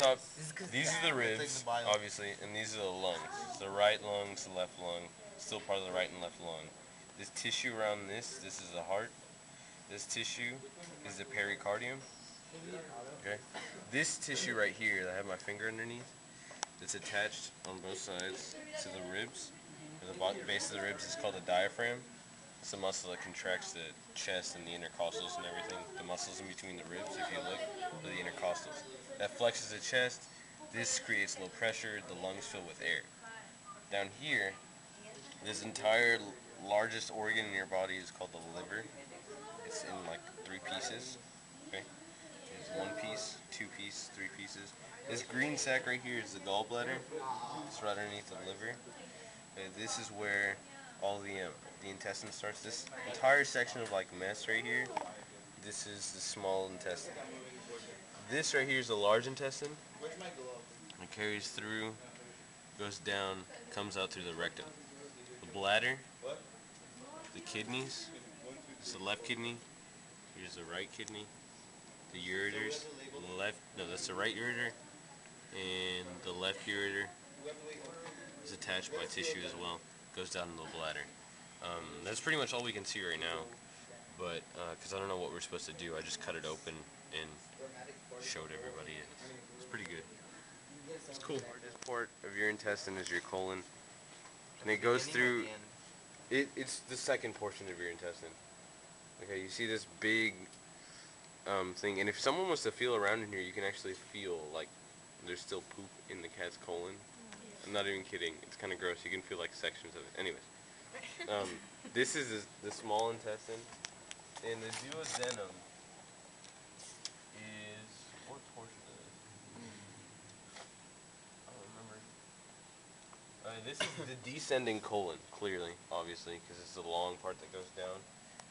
top, these are the ribs, obviously, and these are the lungs. The right lung's the left lung, still part of the right and left lung. This tissue around this is the heart. This tissue is the pericardium. Okay. This tissue right here that I have my finger underneath, it's attached on both sides to the ribs. The base of the ribs is called the diaphragm. It's the muscle that contracts the chest and the intercostals and everything. The muscles in between the ribs, if you look, are the intercostals. That flexes the chest. This creates low pressure. The lungs fill with air. Down here, this entire largest organ in your body is called the liver. It's in like 3 pieces. Okay, it's 1 piece, 2 pieces, 3 pieces. This green sac right here is the gallbladder. It's right underneath the liver. And this is where all the intestine starts. This entire section of like mess right here, this is the small intestine. This right here is the large intestine. It carries through, goes down, comes out through the rectum. The bladder, the kidneys, this is the left kidney, here's the right kidney, the ureters, that's the right ureter, and the left ureter is attached by tissue as well. Goes down in the bladder. That's pretty much all we can see right now, but because I don't know what we're supposed to do, I just cut it open and showed everybody it. It's pretty good. It's cool. The largest part of your intestine is your colon, and it goes through. It's the second portion of your intestine. Okay, you see this big thing, and if someone was to feel around in here, you can actually feel like there's still poop in the cat's colon. I'm not even kidding. It's kind of gross. You can feel like sections of it. Anyways, this is the small intestine, and the duodenum is what portion of it? I don't remember. This is the descending colon, clearly, obviously, because it's the long part that goes down.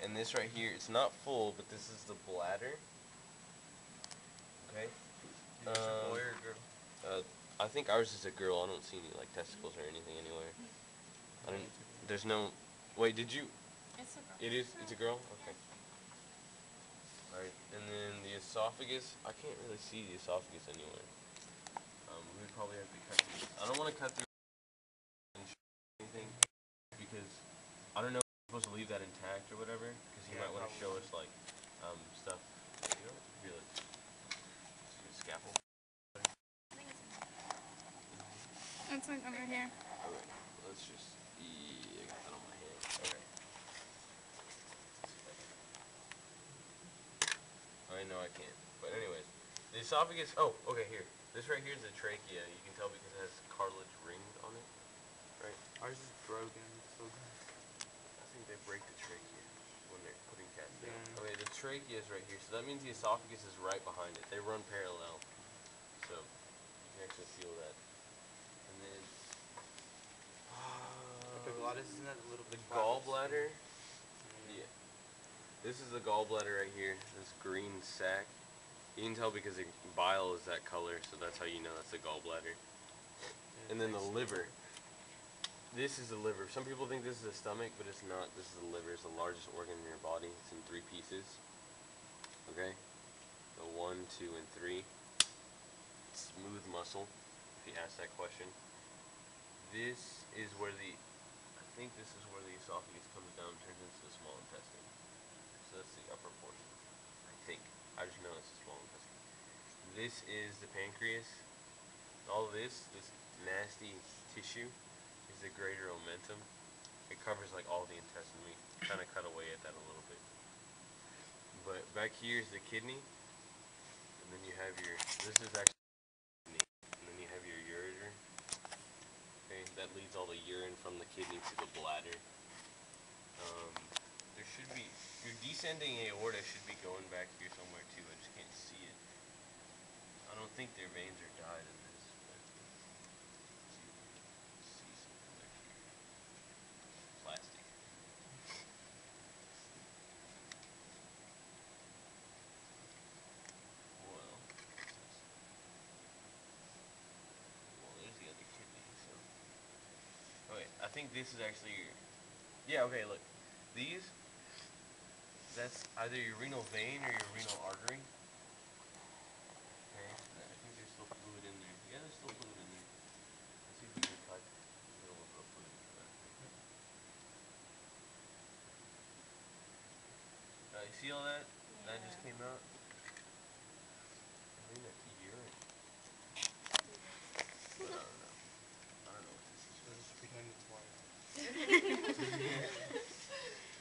And this right here, it's not full, but this is the bladder. Okay. Is it a boy or a girl? I think ours is a girl. I don't see any like testicles or anything anywhere. I don't. There's no. Wait, did you? It's a girl. It is. It's a girl. Okay. All right. And then the esophagus. I can't really see the esophagus anywhere. We would probably have to cut through. I don't want to cut through anything because I don't know if we're supposed to leave that intact or whatever. Because you might want to show us like stuff. You know, really. Scaffold. It's like over here. Alright, let's just. I got that on my hand. Okay. I know I can't. But, anyways. The esophagus. Oh, okay, here. This right here is the trachea. You can tell because it has cartilage rings on it. Right? Ours is broken. So I think they break the trachea when they're putting cats down. Yeah. Okay, the trachea is right here. So that means the esophagus is right behind it. They run parallel. So, you can actually feel that. And then. epiglottis, isn't that a little bit? The gallbladder. Yeah. This is the gallbladder right here. This green sac. You can tell because the bile is that color, so that's how you know that's the gallbladder. And then the liver. This is the liver. Some people think this is the stomach, but it's not. This is the liver. It's the largest organ in your body. It's in 3 pieces. Okay? So 1, 2, and 3. Smooth muscle, if you ask that question. This is where I think this is where the esophagus comes down and turns into the small intestine. So that's the upper portion, I think. I just know it's the small intestine. This is the pancreas. All of this nasty tissue is the greater omentum. It covers like all the intestine. We kind of cut away at that a little bit. But back here is the kidney. And then you have this is actually that leads all the urine from the kidney to the bladder. There should be, your descending aorta should be going back here somewhere too. I just can't see it. I don't think their veins are dyed in this. But see something back here. Plastic. There's the other kidney. So. Okay, I think this is actually your. Yeah, okay, look. These, that's either your renal vein or your renal artery. Okay, I think there's still fluid in see all that? That just came out? I think that's urine. But I don't know. I don't know what this is. Let's just pretend it's water.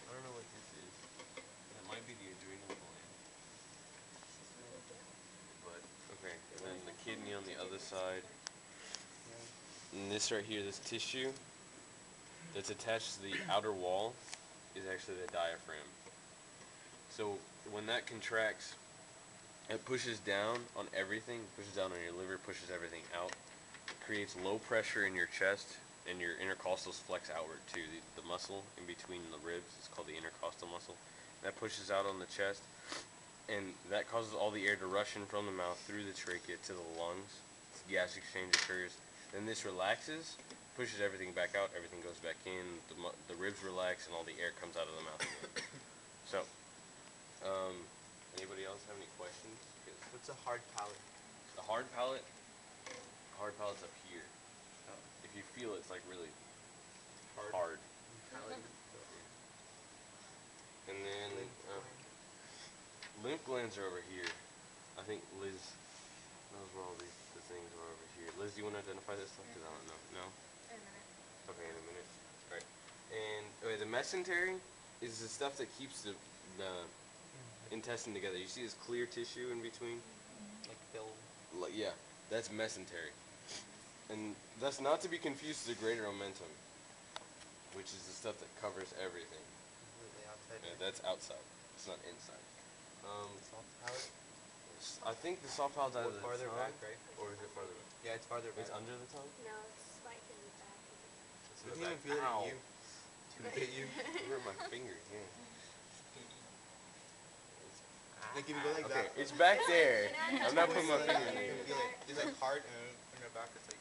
I don't know what this is. That might be the adrenal gland. But, okay. And then the kidney on the other side. And this right here, this tissue that's attached to the outer wall is actually the diaphragm. So when that contracts, it pushes down on everything, pushes down on your liver, pushes everything out. It creates low pressure in your chest, and your intercostals flex outward too. The muscle in between the ribs is called the intercostal muscle. That pushes out on the chest, and that causes all the air to rush in from the mouth through the trachea to the lungs. Gas exchange occurs. Then this relaxes, pushes everything back out, everything goes back in, the ribs relax, and all the air comes out of the mouth again. So, anybody else have any questions? What's a hard palate? The hard palate, pallet's up here. Oh. If you feel it's like really hard. And then lymph glands are over here. I think Liz knows where all the things are over here. Liz, do you want to identify this stuff? Because I don't know. No? In a minute. Okay, in a minute. Alright. And the mesentery is the stuff that keeps the intestine together. You see this clear tissue in between? Like film. Like, yeah, that's mesentery. And that's not to be confused with the greater omentum, which is the stuff that covers everything. Completely outside. Yeah, that's outside. It's not inside. Soft palate? I think the soft palate's out of the farther tongue. back, right? Or is it farther back? Yeah, it's farther back. It's under the tongue? No, it's like in the back. You can even feel it in you. Look at you. Where are my fingers? Yeah. Like if you go like Okay, that. it's back there. I'm not putting my You finger in can there. feel it. It's like hard and in the back it's like.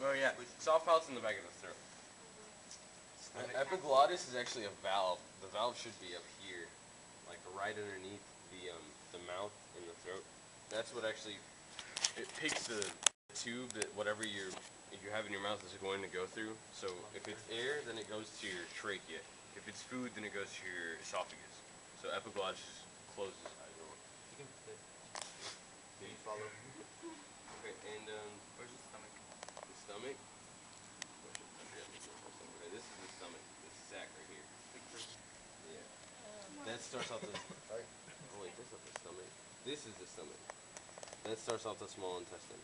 Oh yeah, soft palate's in the back of the throat. Epiglottis is actually a valve. The valve should be up here, like right underneath the mouth and the throat. That's what actually it picks the tube that whatever you have in your mouth is going to go through. So if it's air, then it goes to your trachea. If it's food, then it goes to your esophagus. So epiglottis just closes. You can fit. Can you follow? Okay, and Where's the stomach? the stomach. Okay, this is the stomach. This sac right here. Yeah. That starts off the. Oh wait, that's not the stomach. This is the stomach. That starts off the small intestine.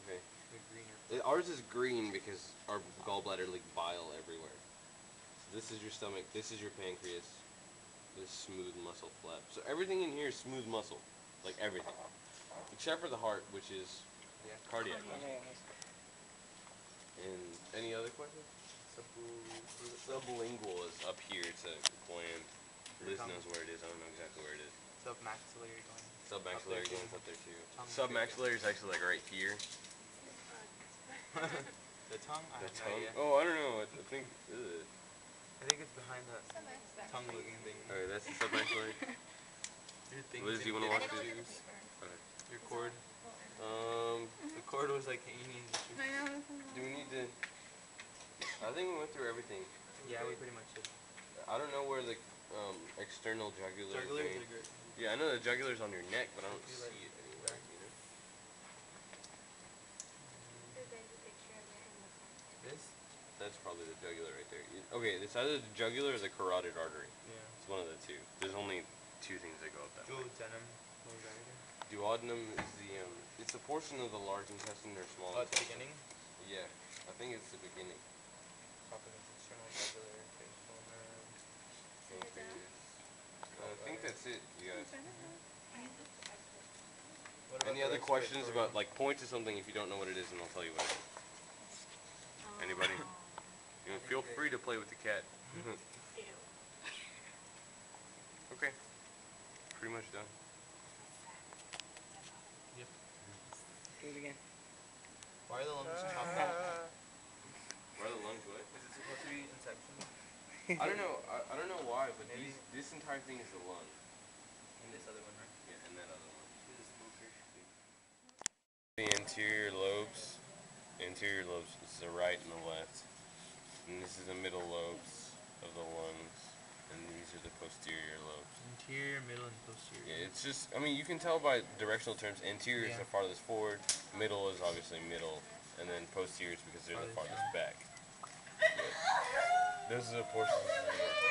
Okay. The greener. Ours is green because our gallbladder leaks bile everywhere. So this is your stomach. This is your pancreas. This smooth muscle flap. So everything in here is smooth muscle, like everything, except for the heart, which is cardiac muscle. And any other questions? Sublingual is up here. It's a gland. Liz knows where it is. I don't know exactly where it is. Submaxillary gland. Submaxillary gland's up there too. Tongue. Submaxillary is actually like right here. The tongue? I The have no tongue? idea. Oh, I don't know. I think. I think it's behind that tongue looking thing. Alright, that's the submaxillary. Your thing. Liz, do you want to walk through? Okay. Your cord. The cord was like hanging. I know, this is Do we need to? I think we went through everything. Yeah, we pretty much did. I don't know where the external jugular Jugular vein. is good. Yeah, I know the jugular's on your neck, but I don't Do see like it anywhere. You know? there's a picture of it in the front. This? That's probably the jugular right there. Okay, it's either the jugular or the carotid artery. Yeah. It's one of the two. There's only two things that go up that way. Duodenum. What was that again? Duodenum is the it's a portion of the large intestine or small Oh, at the intestine. beginning? Yeah, I think it's the beginning. Top of the external jugular, facial nerve. I think that's it, you guys. What about Any the other questions respiratory? about, like, point to something if you don't know what it is and I'll tell you what it is. Anybody? You know, feel free to play with the cat. Ew. Okay. Pretty much done. Yep. Do it again. Why are the lungs chopped off? Where are the lungs what? Is it supposed to be inception? I don't know. I don't know why, but Maybe. this entire thing is the lung. And this other one, right? Yeah, and that other one. This is smoker. The anterior lobes. Anterior lobes is the right and the left. And this is the middle lobes of the lungs. And these these are the posterior lobes. Interior, middle, and posterior. Yeah, it's just, I mean, you can tell by directional terms. Anterior is the farthest forward, middle is obviously middle, and then posterior is because they're the farthest back. But those are the portions of the